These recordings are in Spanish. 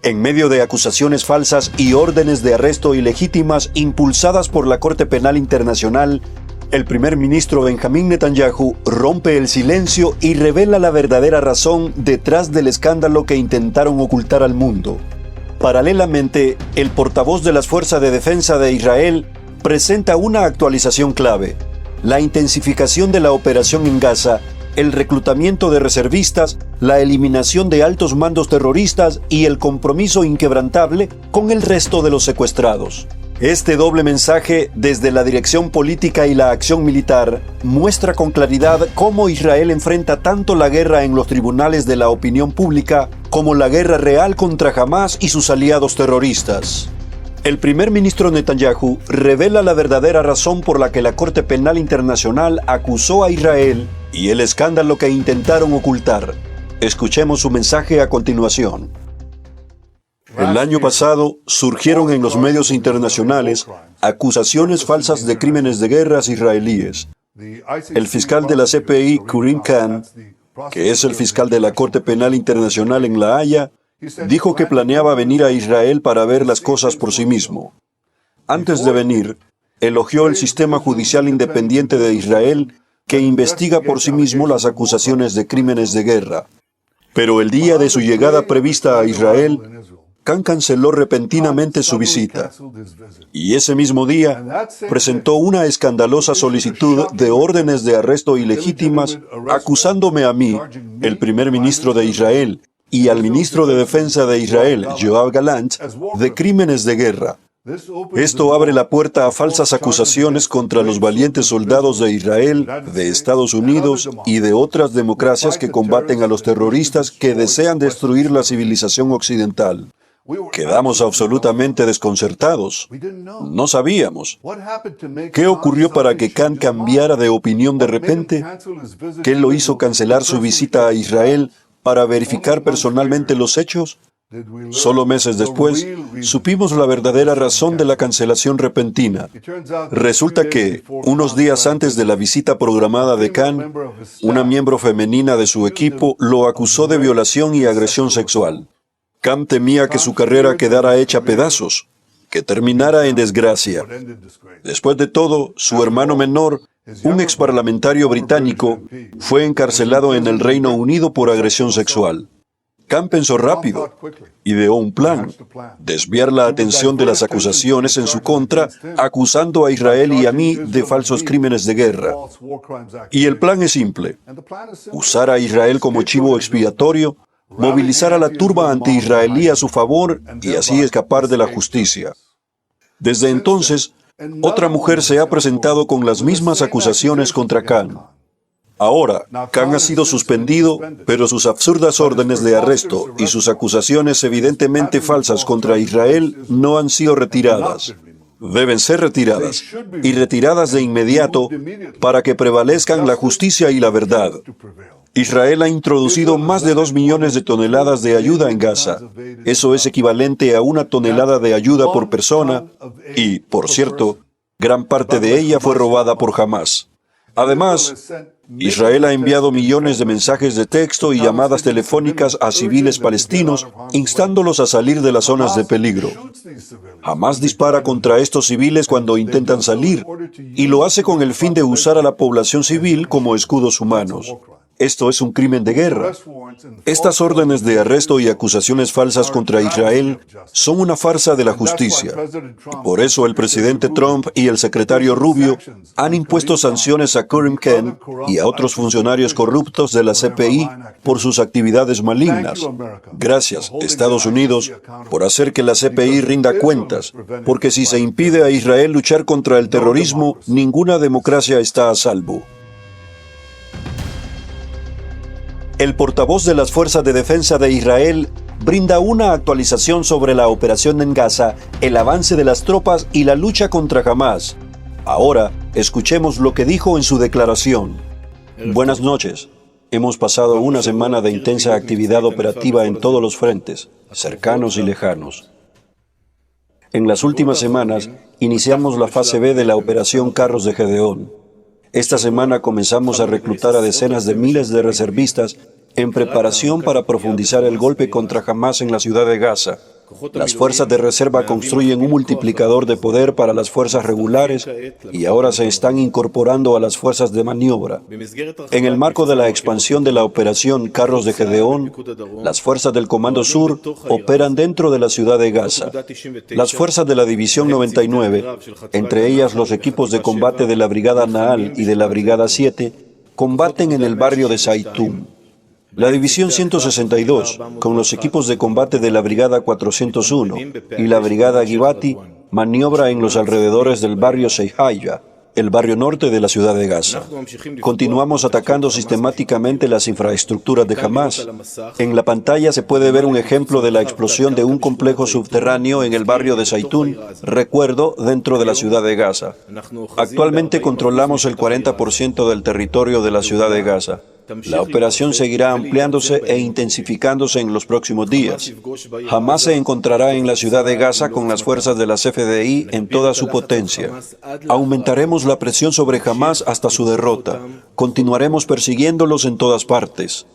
En medio de acusaciones falsas y órdenes de arresto ilegítimas impulsadas por la Corte Penal Internacional, el primer ministro Benjamín Netanyahu rompe el silencio y revela la verdadera razón detrás del escándalo que intentaron ocultar al mundo. Paralelamente, el portavoz de las Fuerzas de Defensa de Israel presenta una actualización clave: la intensificación de la operación en Gaza, el reclutamiento de reservistas, la eliminación de altos mandos terroristas y el compromiso inquebrantable con el resto de los secuestrados. Este doble mensaje desde la dirección política y la acción militar muestra con claridad cómo Israel enfrenta tanto la guerra en los tribunales de la opinión pública como la guerra real contra Hamás y sus aliados terroristas. El primer ministro Netanyahu revela la verdadera razón por la que la Corte Penal Internacional acusó a Israel y el escándalo que intentaron ocultar. Escuchemos su mensaje a continuación. El año pasado surgieron en los medios internacionales acusaciones falsas de crímenes de guerra israelíes. El fiscal de la CPI, Karim Khan, que es el fiscal de la Corte Penal Internacional en La Haya, dijo que planeaba venir a Israel para ver las cosas por sí mismo. Antes de venir, elogió el sistema judicial independiente de Israel, que investiga por sí mismo las acusaciones de crímenes de guerra. Pero el día de su llegada prevista a Israel, Khan canceló repentinamente su visita, y ese mismo día presentó una escandalosa solicitud de órdenes de arresto ilegítimas, acusándome a mí, el primer ministro de Israel, y al ministro de Defensa de Israel, Yoav Gallant, de crímenes de guerra. Esto abre la puerta a falsas acusaciones contra los valientes soldados de Israel, de Estados Unidos y de otras democracias que combaten a los terroristas que desean destruir la civilización occidental. Quedamos absolutamente desconcertados. No sabíamos. ¿Qué ocurrió para que Khan cambiara de opinión de repente? ¿Qué lo hizo cancelar su visita a Israel para verificar personalmente los hechos? Solo meses después, supimos la verdadera razón de la cancelación repentina. Resulta que, unos días antes de la visita programada de Khan, una miembro femenina de su equipo lo acusó de violación y agresión sexual. Khan temía que su carrera quedara hecha pedazos, que terminara en desgracia. Después de todo, su hermano menor, un exparlamentario británico, fue encarcelado en el Reino Unido por agresión sexual. Khan pensó rápido, ideó un plan: desviar la atención de las acusaciones en su contra, acusando a Israel y a mí de falsos crímenes de guerra. Y el plan es simple: usar a Israel como chivo expiatorio, movilizar a la turba anti-israelí a su favor y así escapar de la justicia. Desde entonces, otra mujer se ha presentado con las mismas acusaciones contra Khan. Ahora, Khan ha sido suspendido, pero sus absurdas órdenes de arresto y sus acusaciones evidentemente falsas contra Israel no han sido retiradas. Deben ser retiradas, y retiradas de inmediato para que prevalezcan la justicia y la verdad. Israel ha introducido más de 2 millones de toneladas de ayuda en Gaza. Eso es equivalente a 1 tonelada de ayuda por persona y, por cierto, gran parte de ella fue robada por Hamás. Además, Israel ha enviado millones de mensajes de texto y llamadas telefónicas a civiles palestinos, instándolos a salir de las zonas de peligro. Hamás dispara contra estos civiles cuando intentan salir, y lo hace con el fin de usar a la población civil como escudos humanos. Esto es un crimen de guerra. Estas órdenes de arresto y acusaciones falsas contra Israel son una farsa de la justicia. Por eso el presidente Trump y el secretario Rubio han impuesto sanciones a Karim Khan y a otros funcionarios corruptos de la CPI por sus actividades malignas. Gracias, Estados Unidos, por hacer que la CPI rinda cuentas, porque si se impide a Israel luchar contra el terrorismo, ninguna democracia está a salvo. El portavoz de las Fuerzas de Defensa de Israel brinda una actualización sobre la operación en Gaza, el avance de las tropas y la lucha contra Hamás. Ahora, escuchemos lo que dijo en su declaración. Buenas noches. Hemos pasado una semana de intensa actividad operativa en todos los frentes, cercanos y lejanos. En las últimas semanas, iniciamos la fase B de la operación Carros de Gedeón. Esta semana comenzamos a reclutar a decenas de miles de reservistas en preparación para profundizar el golpe contra Hamás en la ciudad de Gaza. Las fuerzas de reserva construyen un multiplicador de poder para las fuerzas regulares y ahora se están incorporando a las fuerzas de maniobra. En el marco de la expansión de la operación Carros de Gedeón, las fuerzas del Comando Sur operan dentro de la ciudad de Gaza. Las fuerzas de la División 99, entre ellas los equipos de combate de la Brigada Nahal y de la Brigada 7, combaten en el barrio de Zaytún. La División 162, con los equipos de combate de la Brigada 401 y la Brigada Givati, maniobra en los alrededores del barrio Seihaya, el barrio norte de la ciudad de Gaza. Continuamos atacando sistemáticamente las infraestructuras de Hamás. En la pantalla se puede ver un ejemplo de la explosión de un complejo subterráneo en el barrio de Zaytún, recuerdo, dentro de la ciudad de Gaza. Actualmente controlamos el 40% del territorio de la ciudad de Gaza. La operación seguirá ampliándose e intensificándose en los próximos días. Hamás se encontrará en la ciudad de Gaza con las fuerzas de las FDI en toda su potencia. Aumentaremos la presión sobre Hamás hasta su derrota. Continuaremos persiguiéndolos en todas partes.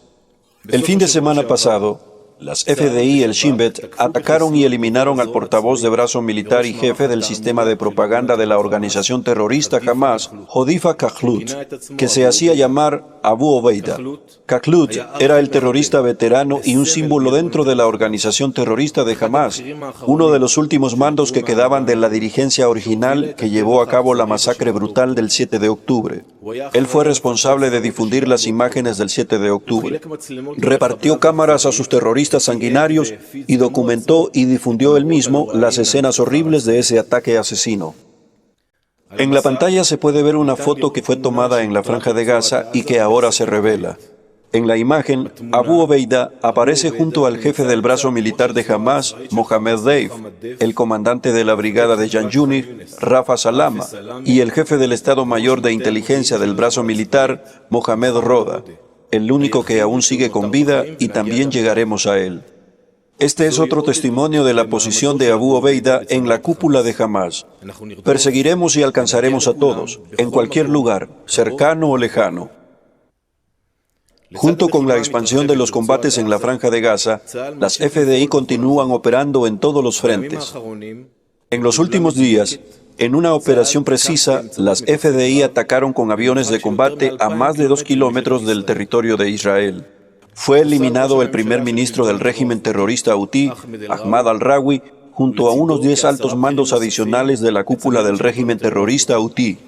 El fin de semana pasado, las FDI y el Shin Bet atacaron y eliminaron al portavoz de brazo militar y jefe del sistema de propaganda de la organización terrorista Hamás, Hodifa Khahlut, que se hacía llamar Abu Obeida. Khahlut era el terrorista veterano y un símbolo dentro de la organización terrorista de Hamás, uno de los últimos mandos que quedaban de la dirigencia original que llevó a cabo la masacre brutal del 7 de octubre. Él fue responsable de difundir las imágenes del 7 de octubre. Repartió cámaras a sus terroristas sanguinarios y documentó y difundió él mismo las escenas horribles de ese ataque asesino. En la pantalla se puede ver una foto que fue tomada en la Franja de Gaza y que ahora se revela. En la imagen, Abu Obeida aparece junto al jefe del brazo militar de Hamás, Mohamed Deif, el comandante de la brigada de Jan Yunis, Rafa Salama, y el jefe del Estado Mayor de Inteligencia del brazo militar, Mohamed Roda, el único que aún sigue con vida, y también llegaremos a él. Este es otro testimonio de la posición de Abu Obeida en la cúpula de Hamás. Perseguiremos y alcanzaremos a todos, en cualquier lugar, cercano o lejano. Junto con la expansión de los combates en la Franja de Gaza, las FDI continúan operando en todos los frentes. En los últimos días, en una operación precisa, las FDI atacaron con aviones de combate a más de 2 kilómetros del territorio de Israel. Fue eliminado el primer ministro del régimen terrorista Houthi, Ahmad al-Rawi, junto a unos 10 altos mandos adicionales de la cúpula del régimen terrorista Houthi.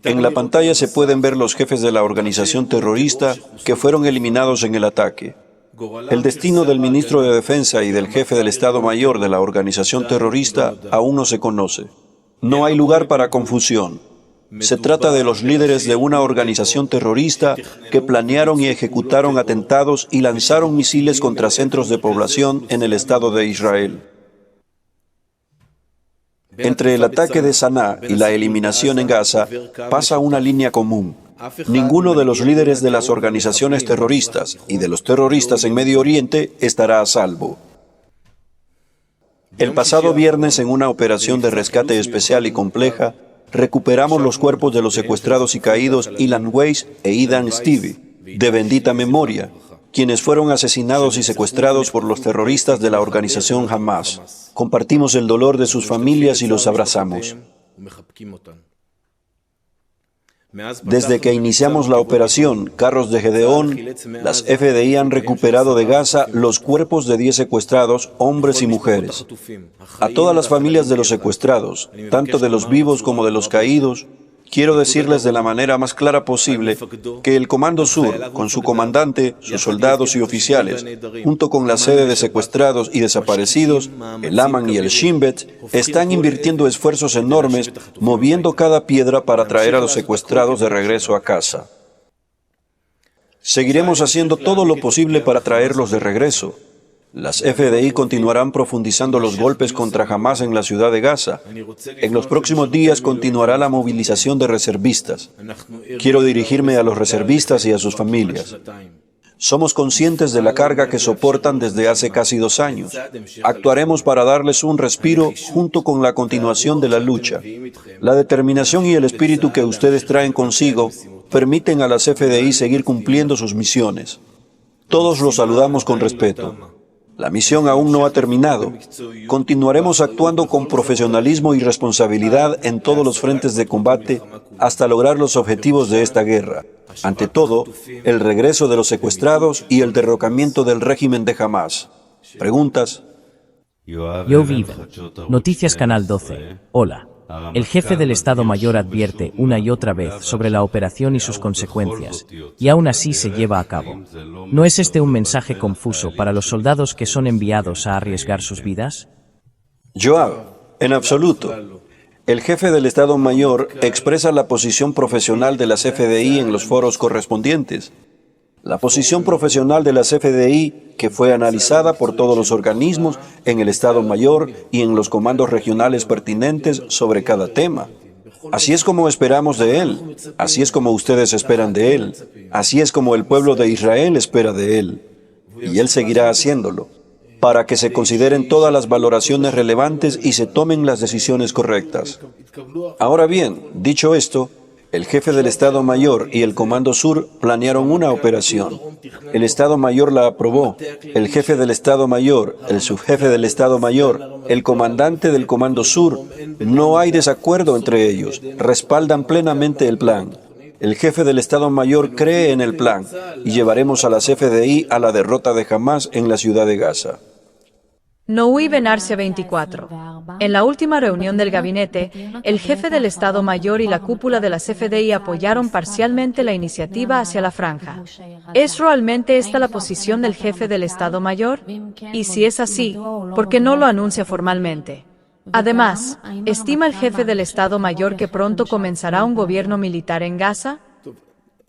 En la pantalla se pueden ver los jefes de la organización terrorista que fueron eliminados en el ataque. El destino del ministro de Defensa y del jefe del Estado Mayor de la organización terrorista aún no se conoce. No hay lugar para confusión. Se trata de los líderes de una organización terrorista que planearon y ejecutaron atentados y lanzaron misiles contra centros de población en el Estado de Israel. Entre el ataque de Saná y la eliminación en Gaza pasa una línea común. Ninguno de los líderes de las organizaciones terroristas y de los terroristas en Medio Oriente estará a salvo. El pasado viernes, en una operación de rescate especial y compleja, recuperamos los cuerpos de los secuestrados y caídos Ilan Weiss e Idan Stevie, de bendita memoria, quienes fueron asesinados y secuestrados por los terroristas de la organización Hamás. Compartimos el dolor de sus familias y los abrazamos. Desde que iniciamos la operación Carros de Gedeón, las FDI han recuperado de Gaza los cuerpos de 10 secuestrados, hombres y mujeres. A todas las familias de los secuestrados, tanto de los vivos como de los caídos, quiero decirles de la manera más clara posible que el Comando Sur, con su comandante, sus soldados y oficiales, junto con la sede de secuestrados y desaparecidos, el Aman y el Shin Bet, están invirtiendo esfuerzos enormes, moviendo cada piedra para traer a los secuestrados de regreso a casa. Seguiremos haciendo todo lo posible para traerlos de regreso. Las FDI continuarán profundizando los golpes contra Hamás en la ciudad de Gaza. En los próximos días continuará la movilización de reservistas. Quiero dirigirme a los reservistas y a sus familias. Somos conscientes de la carga que soportan desde hace casi 2 años. Actuaremos para darles un respiro junto con la continuación de la lucha. La determinación y el espíritu que ustedes traen consigo permiten a las FDI seguir cumpliendo sus misiones. Todos los saludamos con respeto. La misión aún no ha terminado. Continuaremos actuando con profesionalismo y responsabilidad en todos los frentes de combate hasta lograr los objetivos de esta guerra. Ante todo, el regreso de los secuestrados y el derrocamiento del régimen de Hamás. ¿Preguntas? Yo Viven. Noticias Canal 12. Hola. El jefe del Estado Mayor advierte una y otra vez sobre la operación y sus consecuencias, y aún así se lleva a cabo. ¿No es este un mensaje confuso para los soldados que son enviados a arriesgar sus vidas? Joab, en absoluto. El jefe del Estado Mayor expresa la posición profesional de las FDI en los foros correspondientes. La posición profesional de las FDI, que fue analizada por todos los organismos en el Estado Mayor y en los comandos regionales pertinentes sobre cada tema. Así es como esperamos de él, así es como ustedes esperan de él, así es como el pueblo de Israel espera de él. Y él seguirá haciéndolo, para que se consideren todas las valoraciones relevantes y se tomen las decisiones correctas. Ahora bien, dicho esto, el jefe del Estado Mayor y el Comando Sur planearon una operación. El Estado Mayor la aprobó. El jefe del Estado Mayor, el subjefe del Estado Mayor, el comandante del Comando Sur, no hay desacuerdo entre ellos. Respaldan plenamente el plan. El jefe del Estado Mayor cree en el plan y llevaremos a las FDI a la derrota de Hamás en la ciudad de Gaza. Noui Benarcia 24. En la última reunión del gabinete, el jefe del Estado Mayor y la cúpula de las FDI apoyaron parcialmente la iniciativa hacia la franja. ¿Es realmente esta la posición del jefe del Estado Mayor? Y si es así, ¿por qué no lo anuncia formalmente? Además, ¿estima el jefe del Estado Mayor que pronto comenzará un gobierno militar en Gaza?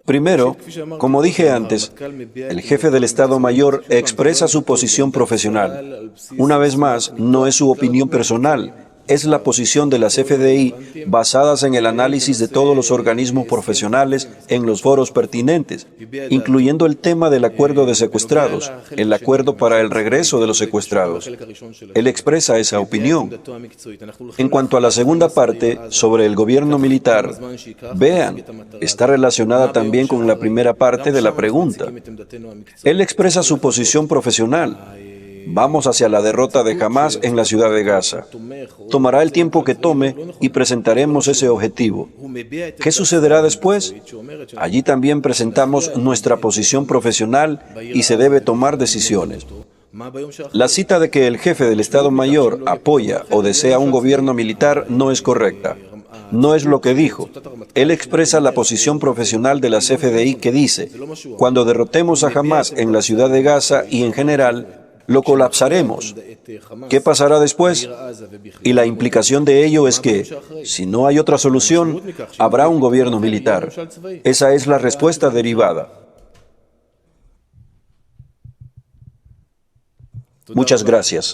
Primero, como dije antes, el jefe del Estado Mayor expresa su posición profesional. Una vez más, no es su opinión personal, es la posición de las FDI basadas en el análisis de todos los organismos profesionales en los foros pertinentes, incluyendo el tema del acuerdo de secuestrados, el acuerdo para el regreso de los secuestrados. Él expresa esa opinión. En cuanto a la segunda parte, sobre el gobierno militar, vean, está relacionada también con la primera parte de la pregunta. Él expresa su posición profesional. Vamos hacia la derrota de Hamás en la ciudad de Gaza. Tomará el tiempo que tome y presentaremos ese objetivo. ¿Qué sucederá después? Allí también presentamos nuestra posición profesional y se debe tomar decisiones. La cita de que el jefe del Estado Mayor apoya o desea un gobierno militar no es correcta. No es lo que dijo. Él expresa la posición profesional de las FDI que dice, cuando derrotemos a Hamás en la ciudad de Gaza y en general, lo colapsaremos. ¿Qué pasará después? Y la implicación de ello es que, si no hay otra solución, habrá un gobierno militar. Esa es la respuesta derivada. Muchas gracias.